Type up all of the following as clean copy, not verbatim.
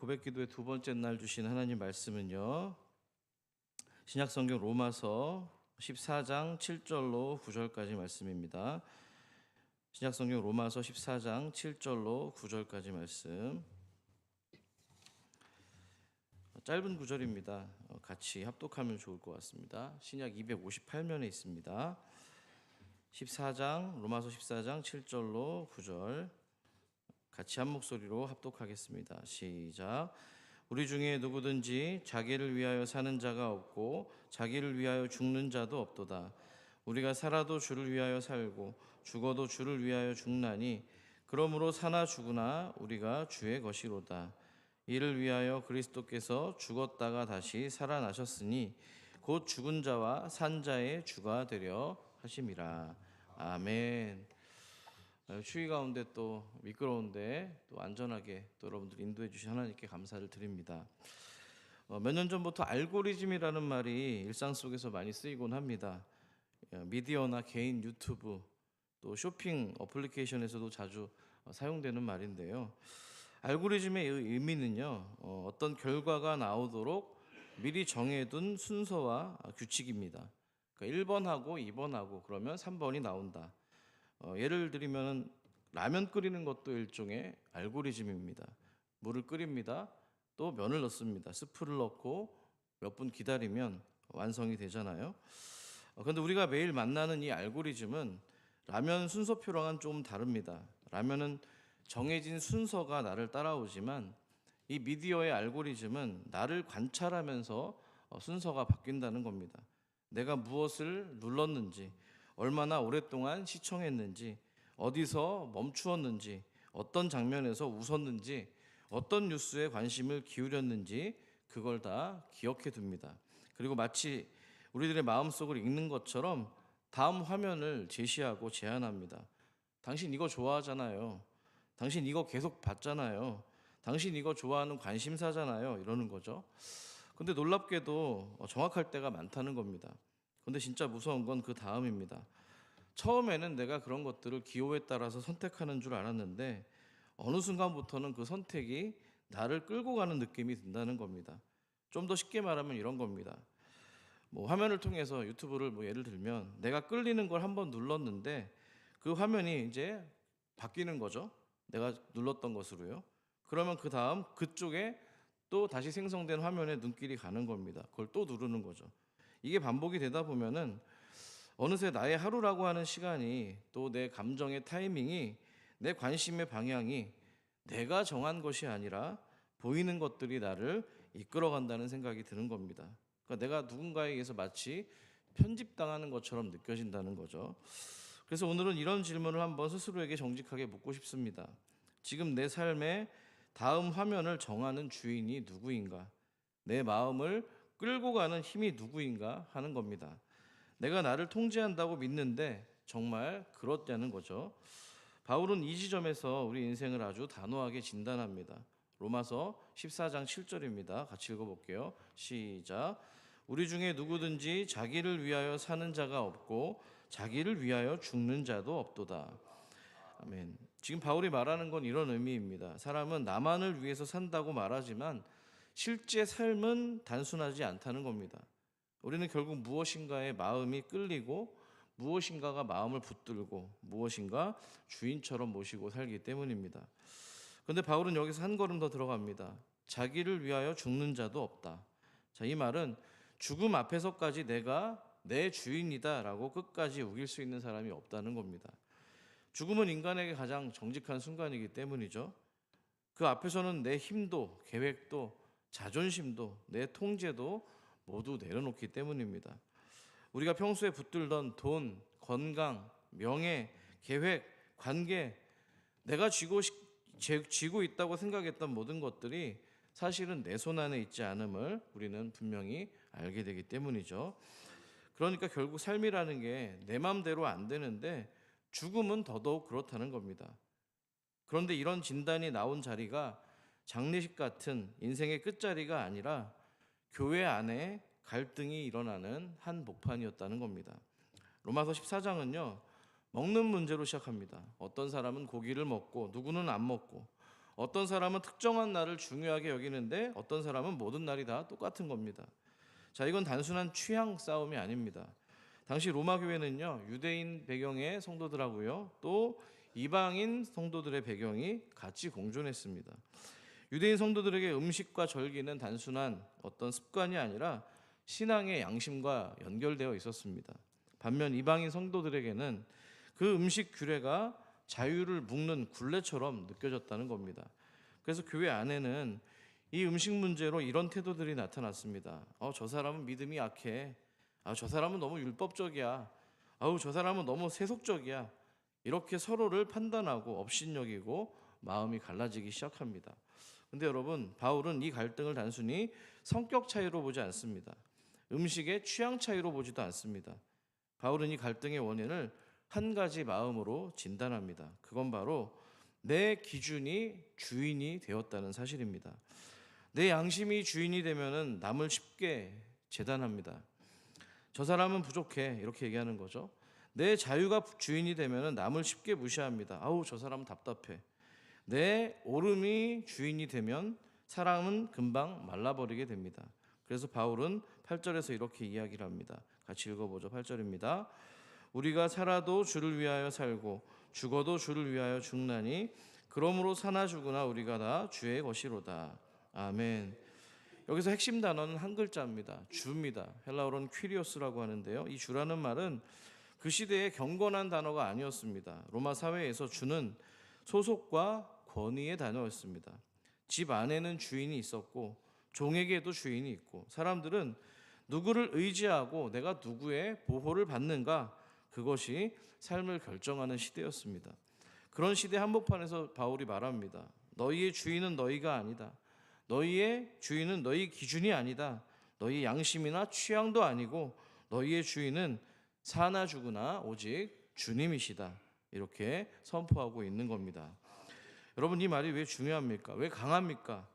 고백기도의 두 번째 날 주신 하나님 말씀은요, 신약성경 로마서 14장 7절로 9절까지 말씀입니다. 신약성경 로마서 14장 7절로 9절까지 말씀, 짧은 구절입니다. 같이 합독하면 좋을 것 같습니다. 신약 258면에 있습니다. 14장 로마서 14장 7절로 9절 같이 한 목소리로 합독하겠습니다. 시작. 우리 중에 누구든지 자기를 위하여 사는 자가 없고 자기를 위하여 죽는 자도 없도다. 우리가 살아도 주를 위하여 살고 죽어도 주를 위하여 죽나니 그러므로 사나 죽으나 우리가 주의 것이로다. 이를 위하여 그리스도께서 죽었다가 다시 살아나셨으니 곧 죽은 자와 산 자의 주가 되려 하심이라. 아멘. 추위 가운데 또 미끄러운데 또 안전하게 또 여러분들 인도해 주신 하나님께 감사를 드립니다. 몇 년 전부터 알고리즘이라는 말이 일상 속에서 많이 쓰이곤 합니다. 미디어나 개인 유튜브 또 쇼핑 어플리케이션에서도 자주 사용되는 말인데요. 알고리즘의 의미는요, 어떤 결과가 나오도록 미리 정해둔 순서와 규칙입니다. 그러니까 1번하고 2번하고 그러면 3번이 나온다. 예를 들면 라면 끓이는 것도 일종의 알고리즘입니다. 물을 끓입니다. 또 면을 넣습니다. 스프를 넣고 몇 분 기다리면 완성이 되잖아요. 그런데 우리가 매일 만나는 이 알고리즘은 라면 순서표랑은 좀 다릅니다. 라면은 정해진 순서가 나를 따라오지만 이 미디어의 알고리즘은 나를 관찰하면서 순서가 바뀐다는 겁니다. 내가 무엇을 눌렀는지, 얼마나 오랫동안 시청했는지, 어디서 멈추었는지, 어떤 장면에서 웃었는지, 어떤 뉴스에 관심을 기울였는지 그걸 다 기억해 둡니다. 그리고 마치 우리들의 마음속을 읽는 것처럼 다음 화면을 제시하고 제안합니다. 당신 이거 좋아하잖아요. 당신 이거 계속 봤잖아요. 당신 이거 좋아하는 관심사잖아요. 이러는 거죠. 근데 놀랍게도 정확할 때가 많다는 겁니다. 근데 진짜 무서운 건 그 다음입니다. 처음에는 내가 그런 것들을 기호에 따라서 선택하는 줄 알았는데 어느 순간부터는 그 선택이 나를 끌고 가는 느낌이 든다는 겁니다. 좀 더 쉽게 말하면 이런 겁니다. 화면을 통해서 유튜브를 예를 들면 내가 끌리는 걸 한번 눌렀는데 그 화면이 이제 바뀌는 거죠. 내가 눌렀던 것으로요. 그러면 그 다음 그쪽에 또 다시 생성된 화면에 눈길이 가는 겁니다. 그걸 또 누르는 거죠. 이게 반복이 되다 보면은 어느새 나의 하루라고 하는 시간이 또 내 감정의 타이밍이 내 관심의 방향이 내가 정한 것이 아니라 보이는 것들이 나를 이끌어간다는 생각이 드는 겁니다. 그러니까 내가 누군가에 의해서 마치 편집당하는 것처럼 느껴진다는 거죠. 그래서 오늘은 이런 질문을 한번 스스로에게 정직하게 묻고 싶습니다. 지금 내 삶의 다음 화면을 정하는 주인이 누구인가? 내 마음을 끌고 가는 힘이 누구인가 하는 겁니다. 내가 나를 통제한다고 믿는데 정말 그렇냐는 거죠. 바울은 이 지점에서 우리 인생을 아주 단호하게 진단합니다. 로마서 14장 7절입니다. 같이 읽어볼게요. 시작. 우리 중에 누구든지 자기를 위하여 사는 자가 없고 자기를 위하여 죽는 자도 없도다. 아멘. 지금 바울이 말하는 건 이런 의미입니다. 사람은 나만을 위해서 산다고 말하지만 실제 삶은 단순하지 않다는 겁니다. 우리는 결국 무엇인가에 마음이 끌리고 무엇인가가 마음을 붙들고 무엇인가 주인처럼 모시고 살기 때문입니다. 그런데 바울은 여기서 한 걸음 더 들어갑니다. 자기를 위하여 죽는 자도 없다. 자, 이 말은 죽음 앞에서까지 내가 내 주인이다라고 끝까지 우길 수 있는 사람이 없다는 겁니다. 죽음은 인간에게 가장 정직한 순간이기 때문이죠. 그 앞에서는 내 힘도 계획도 자존심도 내 통제도 모두 내려놓기 때문입니다. 우리가 평소에 붙들던 돈, 건강, 명예, 계획, 관계, 내가 쥐고 있다고 생각했던 모든 것들이 사실은 내 손 안에 있지 않음을 우리는 분명히 알게 되기 때문이죠. 그러니까 결국 삶이라는 게 내 맘대로 안 되는데 죽음은 더더욱 그렇다는 겁니다. 그런데 이런 진단이 나온 자리가 장례식 같은 인생의 끝자리가 아니라 교회 안에 갈등이 일어나는 한 복판이었다는 겁니다. 로마서 14장은요, 먹는 문제로 시작합니다. 어떤 사람은 고기를 먹고 누구는 안 먹고, 어떤 사람은 특정한 날을 중요하게 여기는데 어떤 사람은 모든 날이 다 똑같은 겁니다. 자, 이건 단순한 취향 싸움이 아닙니다. 당시 로마 교회는요, 유대인 배경의 성도들하고요, 또 이방인 성도들의 배경이 같이 공존했습니다. 유대인 성도들에게 음식과 절기는 단순한 어떤 습관이 아니라 신앙의 양심과 연결되어 있었습니다. 반면 이방인 성도들에게는 그 음식 규례가 자유를 묶는 굴레처럼 느껴졌다는 겁니다. 그래서 교회 안에는 이 음식 문제로 이런 태도들이 나타났습니다. 저 사람은 믿음이 약해. 저 사람은 너무 율법적이야. 저 사람은 너무 세속적이야. 이렇게 서로를 판단하고 업신여기고 마음이 갈라지기 시작합니다. 근데 여러분, 바울은 이 갈등을 단순히 성격 차이로 보지 않습니다. 음식의 취향 차이로 보지도 않습니다. 바울은 이 갈등의 원인을 한 가지 마음으로 진단합니다. 그건 바로 내 기준이 주인이 되었다는 사실입니다. 내 양심이 주인이 되면은 남을 쉽게 재단합니다. 저 사람은 부족해, 이렇게 얘기하는 거죠. 내 자유가 주인이 되면은 남을 쉽게 무시합니다. 저 사람은 답답해. 내 오름이 주인이 되면 사람은 금방 말라버리게 됩니다. 그래서 바울은 8절에서 이렇게 이야기를 합니다. 같이 읽어보죠. 8절입니다. 우리가 살아도 주를 위하여 살고 죽어도 주를 위하여 죽나니 그러므로 사나 죽으나 우리가 다 주의 것이로다. 아멘. 여기서 핵심 단어는 한 글자입니다. 주입니다. 헬라어로는 퀴리오스라고 하는데요. 이 주라는 말은 그 시대의 경건한 단어가 아니었습니다. 로마 사회에서 주는 소속과 권위의 단어였습니다. 집 안에는 주인이 있었고 종에게도 주인이 있고 사람들은 누구를 의지하고 내가 누구의 보호를 받는가, 그것이 삶을 결정하는 시대였습니다. 그런 시대 한복판에서 바울이 말합니다. 너희의 주인은 너희가 아니다. 너희의 주인은 너희 기준이 아니다. 너희 양심이나 취향도 아니고 너희의 주인은 사나 죽으나 오직 주님이시다. 이렇게 선포하고 있는 겁니다. 여러분, 이 말이 왜 중요합니까? 왜 강합니까?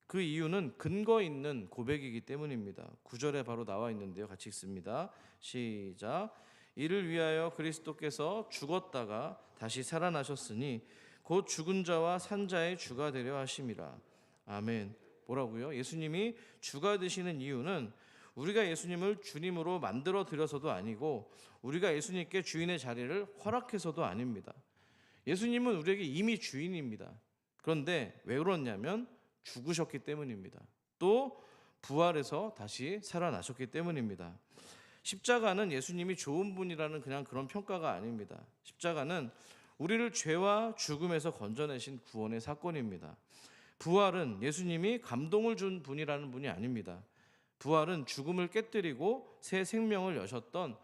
그 이유는 근거 있는 고백이기 때문입니다. 9절에 바로 나와 있는데요. 같이 읽습니다. 시작. 이를 위하여 그리스도께서 죽었다가 다시 살아나셨으니 곧 죽은 자와 산 자의 주가 되려 하심이라. 아멘. 뭐라고요? 예수님이 주가 되시는 이유는 우리가 예수님을 주님으로 만들어 드려서도 아니고 우리가 예수님께 주인의 자리를 허락해서도 아닙니다. 예수님은 우리에게 이미 주인입니다. 그런데 왜 그렇냐면 죽으셨기 때문입니다. 또 부활해서 다시 살아나셨기 때문입니다. 십자가는 예수님이 좋은 분이라는 그냥 그런 평가가 아닙니다. 십자가는 우리를 죄와 죽음에서 건져내신 구원의 사건입니다. 부활은 예수님이 감동을 준 분이라는 분이 아닙니다. 부활은 죽음을 깨뜨리고 새 생명을 여셨던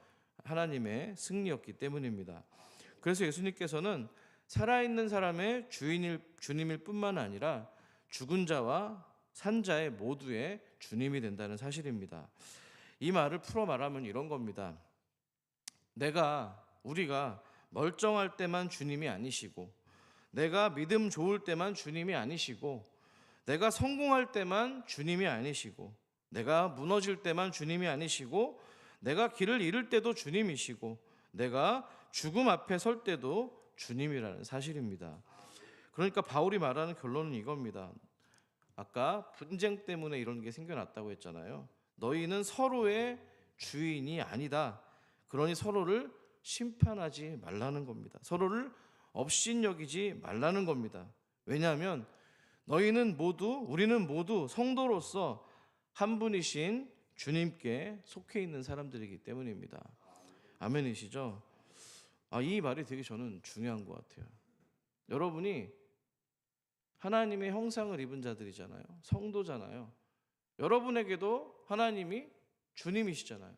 하나님의 승리였기 때문입니다. 그래서 예수님께서는 살아있는 사람의 주님일 뿐만 아니라 죽은 자와 산 자의 모두의 주님이 된다는 사실입니다. 이 말을 풀어 말하면 이런 겁니다. 우리가 멀쩡할 때만 주님이 아니시고, 내가 믿음 좋을 때만 주님이 아니시고, 내가 성공할 때만 주님이 아니시고, 내가 무너질 때만 주님이 아니시고, 내가 길을 잃을 때도 주님이시고, 내가 죽음 앞에 설 때도 주님이라는 사실입니다. 그러니까 바울이 말하는 결론은 이겁니다. 아까 분쟁 때문에 이런 게 생겨났다고 했잖아요. 너희는 서로의 주인이 아니다. 그러니 서로를 심판하지 말라는 겁니다. 서로를 업신여기지 말라는 겁니다. 왜냐하면 우리는 모두 성도로서 한 분이신 주님께 속해 있는 사람들이기 때문입니다. 아멘이시죠? 이 말이 되게 저는 중요한 것 같아요. 여러분이 하나님의 형상을 입은 자들이잖아요. 성도잖아요. 여러분에게도 하나님이 주님이시잖아요.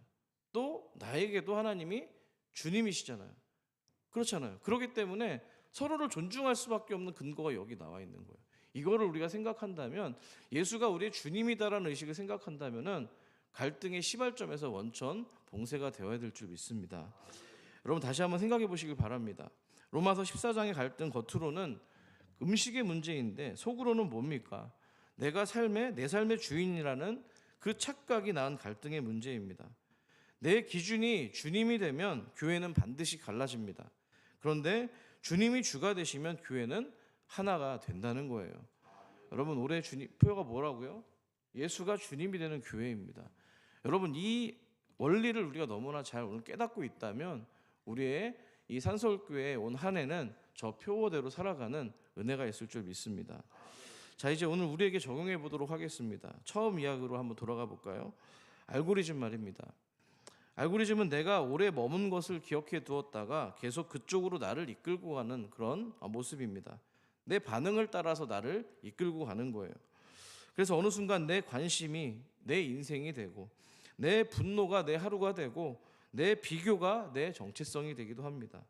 또 나에게도 하나님이 주님이시잖아요. 그렇잖아요. 그렇기 때문에 서로를 존중할 수밖에 없는 근거가 여기 나와 있는 거예요. 이거를 우리가 생각한다면, 예수가 우리의 주님이다라는 의식을 생각한다면 갈등의 시발점에서 원천 봉쇄가 되어야 될 줄 믿습니다. 여러분, 다시 한번 생각해 보시길 바랍니다. 로마서 14장의 갈등, 겉으로는 음식의 문제인데 속으로는 뭡니까? 내 삶의 주인이라는 그 착각이 낳은 갈등의 문제입니다. 내 기준이 주님이 되면 교회는 반드시 갈라집니다. 그런데 주님이 주가 되시면 교회는 하나가 된다는 거예요. 여러분 올해 주님 표가 뭐라고요? 예수가 주님이 되는 교회입니다. 여러분 이 원리를 우리가 너무나 잘 오늘 깨닫고 있다면 우리의 이 산서울교회에 온 한 해는 저 표어대로 살아가는 은혜가 있을 줄 믿습니다. 자, 이제 오늘 우리에게 적용해 보도록 하겠습니다. 처음 이야기로 한번 돌아가 볼까요? 알고리즘 말입니다. 알고리즘은 내가 오래 머문 것을 기억해 두었다가 계속 그쪽으로 나를 이끌고 가는 그런 모습입니다. 내 반응을 따라서 나를 이끌고 가는 거예요. 그래서 어느 순간 내 관심이 내 인생이 되고 내 분노가 내 하루가 되고 내 비교가 내 정체성이 되기도 합니다.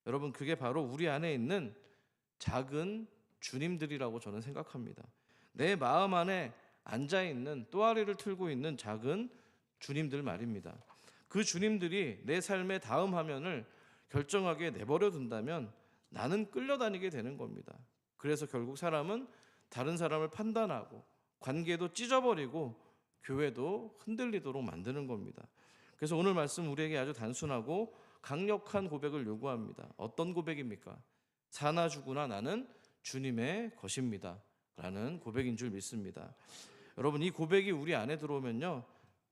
여러분 그게 바로 우리 안에 있는 작은 주님들이라고 저는 생각합니다. 내 마음 안에 앉아있는 또아리를 틀고 있는 작은 주님들 말입니다. 그 주님들이 내 삶의 다음 화면을 결정하게 내버려 둔다면 나는 끌려다니게 되는 겁니다. 그래서 결국 사람은 다른 사람을 판단하고 관계도 찢어버리고 교회도 흔들리도록 만드는 겁니다. 그래서 오늘 말씀 우리에게 아주 단순하고 강력한 고백을 요구합니다. 어떤 고백입니까? 사나 죽으나 나는 주님의 것입니다 라는 고백인 줄 믿습니다. 여러분 이 고백이 우리 안에 들어오면요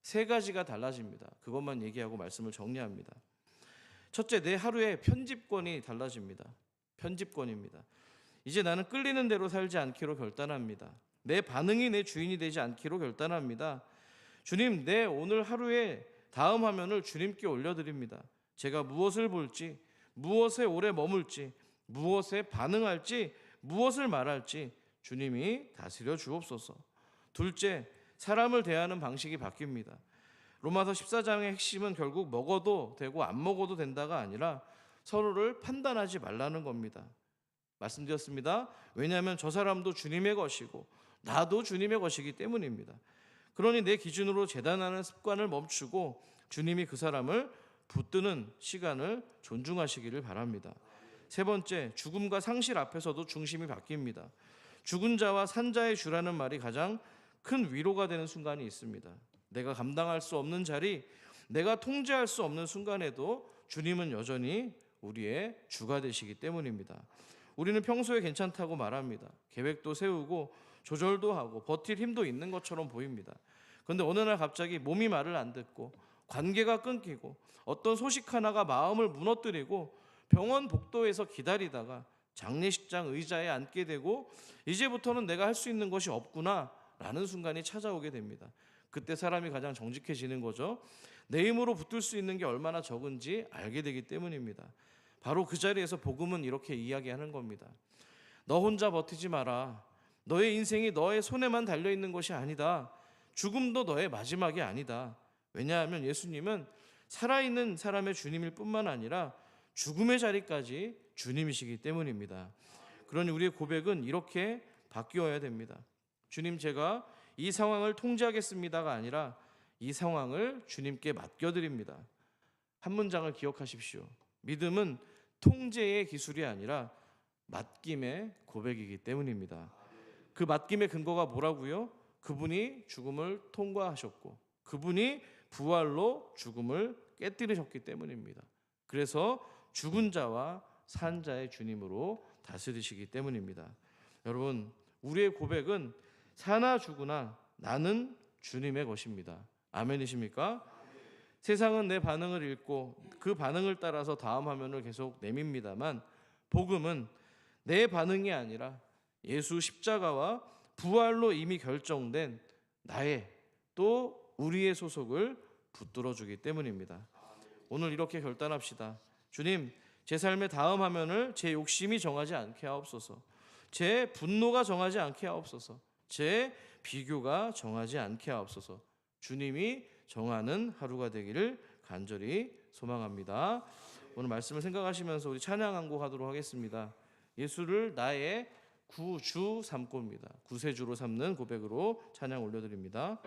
세 가지가 달라집니다. 그것만 얘기하고 말씀을 정리합니다. 첫째, 내 하루의 편집권이 달라집니다. 편집권입니다. 이제 나는 끌리는 대로 살지 않기로 결단합니다. 내 반응이 내 주인이 되지 않기로 결단합니다. 주님, 내 오늘 하루의 다음 화면을 주님께 올려드립니다. 제가 무엇을 볼지, 무엇에 오래 머물지, 무엇에 반응할지, 무엇을 말할지 주님이 다스려 주옵소서. 둘째, 사람을 대하는 방식이 바뀝니다. 로마서 14장의 핵심은 결국 먹어도 되고 안 먹어도 된다가 아니라 서로를 판단하지 말라는 겁니다. 말씀드렸습니다. 왜냐하면 저 사람도 주님의 것이고 나도 주님의 것이기 때문입니다. 그러니 내 기준으로 재단하는 습관을 멈추고 주님이 그 사람을 붙드는 시간을 존중하시기를 바랍니다. 세 번째, 죽음과 상실 앞에서도 중심이 바뀝니다. 죽은 자와 산 자의 주라는 말이 가장 큰 위로가 되는 순간이 있습니다. 내가 감당할 수 없는 자리, 내가 통제할 수 없는 순간에도 주님은 여전히 우리의 주가 되시기 때문입니다. 우리는 평소에 괜찮다고 말합니다. 계획도 세우고 조절도 하고 버틸 힘도 있는 것처럼 보입니다. 그런데 어느 날 갑자기 몸이 말을 안 듣고 관계가 끊기고 어떤 소식 하나가 마음을 무너뜨리고 병원 복도에서 기다리다가 장례식장 의자에 앉게 되고 이제부터는 내가 할 수 있는 것이 없구나 라는 순간이 찾아오게 됩니다. 그때 사람이 가장 정직해지는 거죠. 내 힘으로 붙들 수 있는 게 얼마나 적은지 알게 되기 때문입니다. 바로 그 자리에서 복음은 이렇게 이야기하는 겁니다. 너 혼자 버티지 마라. 너의 인생이 너의 손에만 달려있는 것이 아니다. 죽음도 너의 마지막이 아니다. 왜냐하면 예수님은 살아있는 사람의 주님일 뿐만 아니라 죽음의 자리까지 주님이시기 때문입니다. 그러니 우리의 고백은 이렇게 바뀌어야 됩니다. 주님, 제가 이 상황을 통제하겠습니다가 아니라 이 상황을 주님께 맡겨드립니다. 한 문장을 기억하십시오. 믿음은 통제의 기술이 아니라 맡김의 고백이기 때문입니다. 그 맡김의 근거가 뭐라고요? 그분이 죽음을 통과하셨고 그분이 부활로 죽음을 깨뜨리셨기 때문입니다. 그래서 죽은 자와 산 자의 주님으로 다스리시기 때문입니다. 여러분, 우리의 고백은 사나 죽으나 나는 주님의 것입니다. 아멘이십니까? 세상은 내 반응을 읽고 그 반응을 따라서 다음 화면을 계속 내밉니다만 복음은 내 반응이 아니라 예수 십자가와 부활로 이미 결정된 나의 또 우리의 소속을 붙들어주기 때문입니다. 오늘 이렇게 결단합시다. 주님, 제 삶의 다음 화면을 제 욕심이 정하지 않게 하옵소서. 제 분노가 정하지 않게 하옵소서. 제 비교가 정하지 않게 하옵소서. 주님이 정하는 하루가 되기를 간절히 소망합니다. 오늘 말씀을 생각하시면서 우리 찬양 한 곡 하도록 하겠습니다. 예수를 나의 구주 삼고입니다. 구세주로 삼는 고백으로 찬양 올려드립니다.